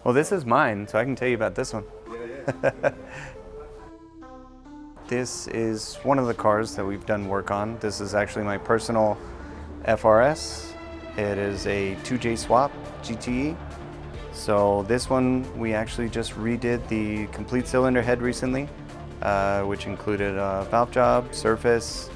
Well, this is mine, so I can tell you about this one. Yeah. This is one of the cars that we've done work on. This is actually my personal FRS. It is a 2J swap GTE. So this one, we actually just redid the complete cylinder head recently, which included a valve job, surface,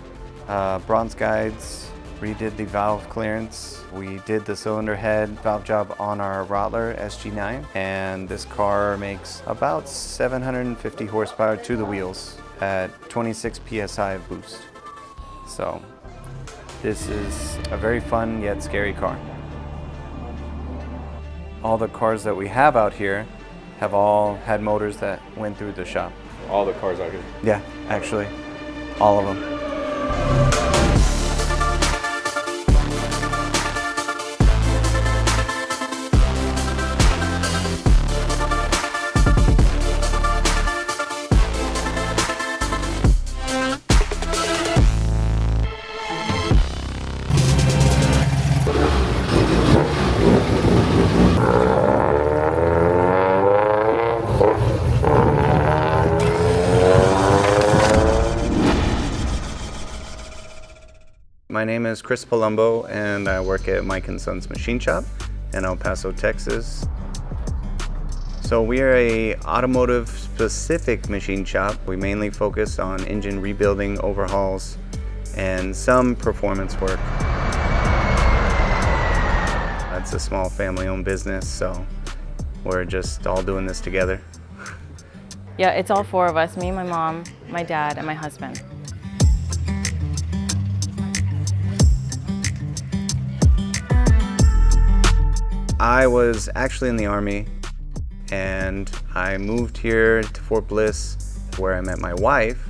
bronze guides, redid the valve clearance. We did the cylinder head valve job on our Rottler SG9, and this car makes about 750 horsepower to the wheels at 26 PSI of boost. So this is a very fun yet scary car. All the cars that we have out here have all had motors that went through the shop. All the cars out here? Yeah, actually, all of them. My name is Chris Palumbo, and I work at Mike & Son's Machine Shop in El Paso, Texas. So we are a automotive specific machine shop. We mainly focus on engine rebuilding, overhauls, and some performance work. It's a small family-owned business, so we're just all doing this together. Yeah, it's all four of us, me, my mom, my dad, and my husband. I was actually in the Army, and I moved here to Fort Bliss where I met my wife,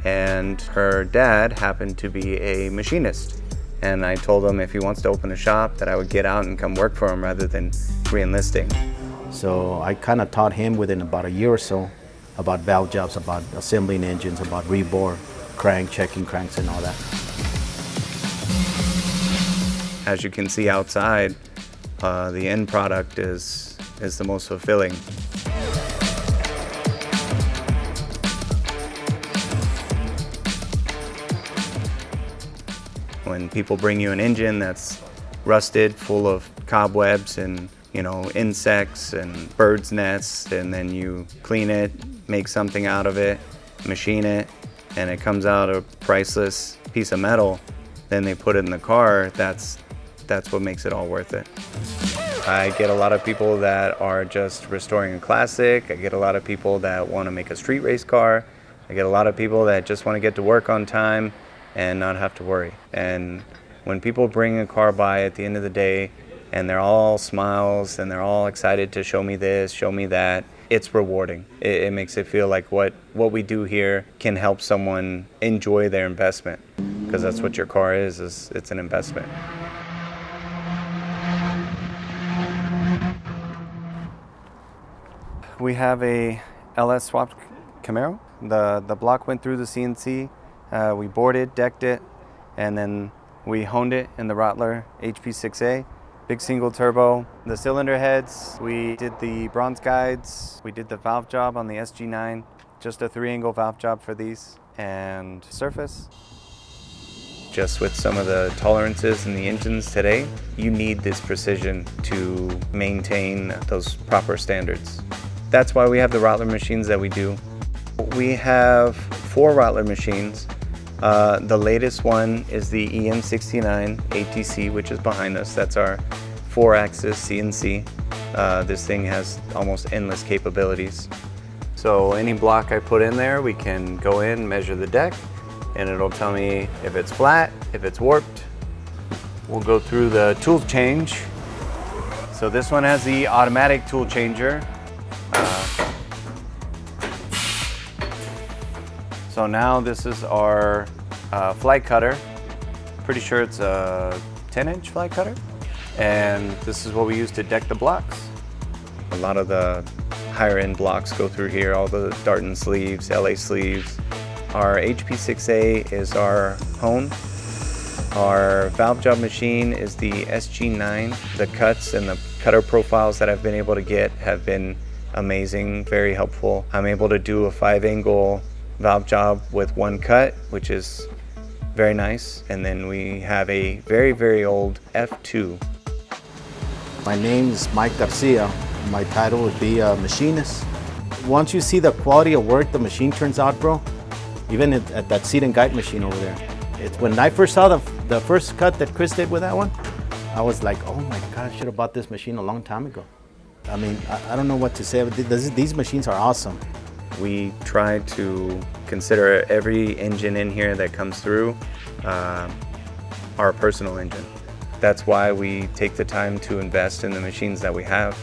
and her dad happened to be a machinist. And I told him if he wants to open a shop that I would get out and come work for him rather than re-enlisting. So I kind of taught him within about a year or so about valve jobs, about assembling engines, about rebore, crank, checking cranks and all that. As you can see outside, the end product is the most fulfilling. When people bring you an engine that's rusted, full of cobwebs and insects and birds' nests, and then you clean it, make something out of it, machine it, and it comes out a priceless piece of metal, then they put it in the car, that's what makes it all worth it. I get a lot of people that are just restoring a classic. I get a lot of people that want to make a street race car. I get a lot of people that just want to get to work on time and not have to worry. And when people bring a car by at the end of the day and they're all smiles and they're all excited to show me this, show me that, it's rewarding. It makes it feel like what we do here can help someone enjoy their investment, because that's what your car is it's an investment. We have a LS swapped Camaro. The block went through the CNC. We boarded, decked it, and then we honed it in the Rottler HP6A. Big single turbo. The cylinder heads, we did the bronze guides. We did the valve job on the SG9. Just a 3-angle valve job for these. And surface. Just with some of the tolerances in the engines today, you need this precision to maintain those proper standards. That's why we have the Rottler machines that we do. We have 4 Rottler machines. The latest one is the EM69 ATC, which is behind us. That's our 4-axis CNC. This thing has almost endless capabilities. So any block I put in there, we can go in, measure the deck, and it'll tell me if it's flat, if it's warped. We'll go through the tool change. So this one has the automatic tool changer. So now this is our fly cutter. Pretty sure it's a 10-inch fly cutter. And this is what we use to deck the blocks. A lot of the higher end blocks go through here, all the Darton sleeves, LA sleeves. Our HP6A is our hone. Our valve job machine is the SG9. The cuts and the cutter profiles that I've been able to get have been amazing, very helpful. I'm able to do a 5-angle valve job with one cut, which is very nice. And then we have a very, very old F2. My name is Mike Garcia. My title would be a machinist. Once you see the quality of work the machine turns out, bro, even at that seat and guide machine over there, it's when I first saw the first cut that Chris did with that one, I was like, oh my God, I should have bought this machine a long time ago. I mean, I don't know what to say, but these machines are awesome. We try to consider every engine in here that comes through our personal engine. That's why we take the time to invest in the machines that we have.